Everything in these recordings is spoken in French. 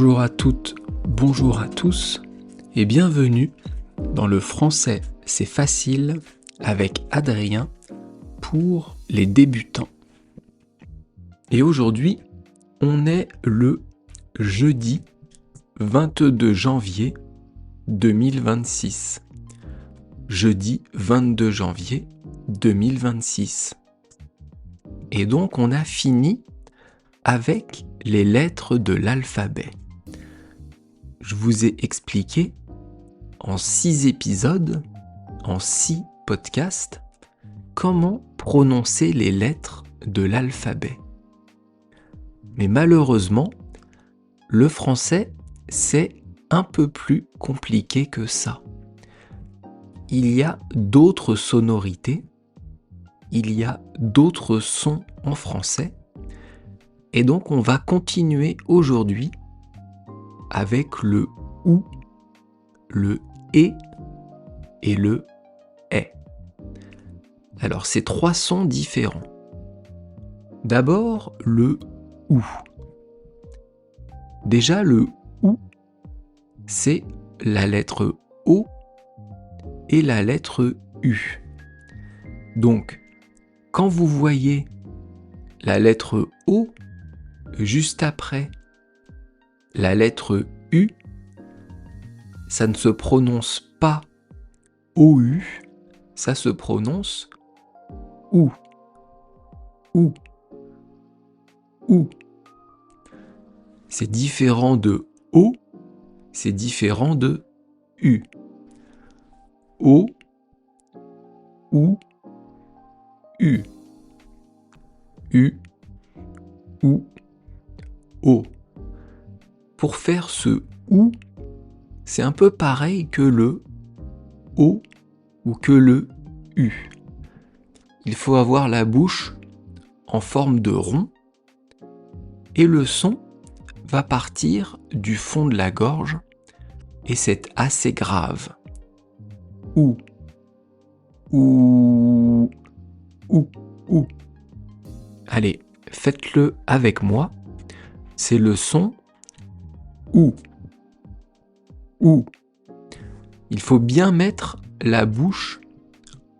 Bonjour à toutes, bonjour à tous et bienvenue dans le français c'est facile avec Adrien pour les débutants. Et aujourd'hui, on est le jeudi 22 janvier 2026. Jeudi 22 janvier 2026. Et donc on a fini avec les lettres de l'alphabet. Je vous ai expliqué en 6 épisodes, en 6 podcasts, comment prononcer les lettres de l'alphabet. Mais malheureusement, le français, c'est un peu plus compliqué que ça. Il y a d'autres sonorités, il y a d'autres sons en français, et donc on va continuer aujourd'hui avec le OU, le E et le EH. Alors c'est 3 sons différents. D'abord le OU. Déjà le OU, c'est la lettre O et la lettre U. Donc quand vous voyez la lettre O juste après la lettre U, ça ne se prononce pas OU, ça se prononce OU. OU. OU. C'est différent de O, c'est différent de U. O, OU, U. U, OU, O. Pour faire ce OU, c'est un peu pareil que le O ou que le U. Il faut avoir la bouche en forme de rond et le son va partir du fond de la gorge et c'est assez grave. OU, OU, OU, OU. Allez, faites-le avec moi. C'est le son OU. OU. Il faut bien mettre la bouche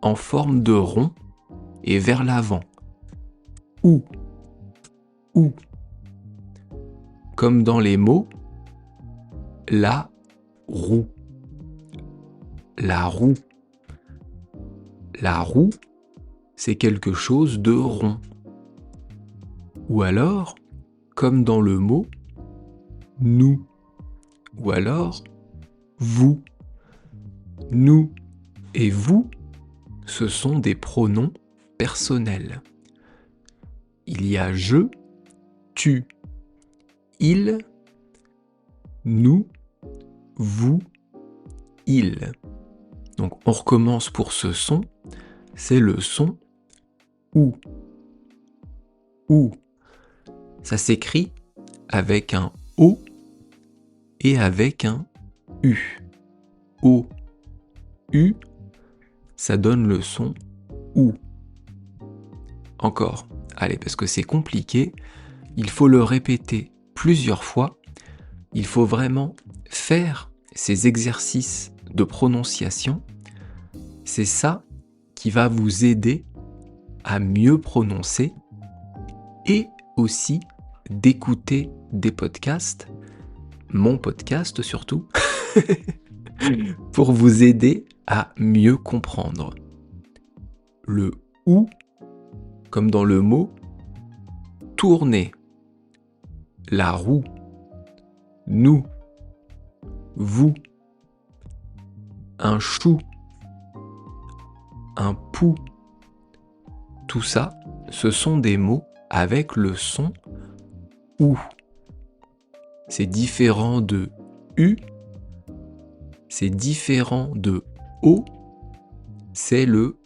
en forme de rond et vers l'avant. OU. OU. Comme dans les mots, la roue. La roue. La roue, c'est quelque chose de rond. Ou alors, comme dans le mot, nous. Ou alors, vous. Nous et vous, ce sont des pronoms personnels. Il y a je, tu, il, nous, vous, il. Donc on recommence pour ce son, c'est le son OU. OU. Ça s'écrit avec un O et avec un U. O, U, ça donne le son OU. Encore, allez, parce que c'est compliqué, il faut le répéter plusieurs fois, il faut vraiment faire ces exercices de prononciation, c'est ça qui va vous aider à mieux prononcer et aussi d'écouter des podcasts, mon podcast surtout, pour vous aider à mieux comprendre. Le OU, comme dans le mot tourner, la roue, nous, vous, un chou, un pou. Tout ça, ce sont des mots avec le son OU. C'est différent de U, c'est différent de O, c'est le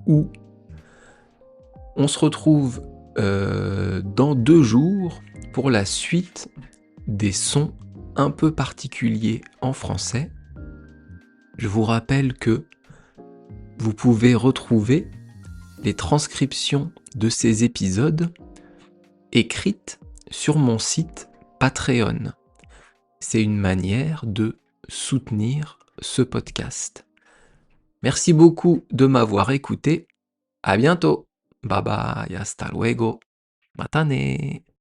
OU. On se retrouve dans 2 jours pour la suite des sons un peu particuliers en français. Je vous rappelle que vous pouvez retrouver les transcriptions de ces épisodes écrites sur mon site Patreon. c'est une manière de soutenir ce podcast. Merci beaucoup de m'avoir écouté. À bientôt. Bye bye, hasta luego. Matane.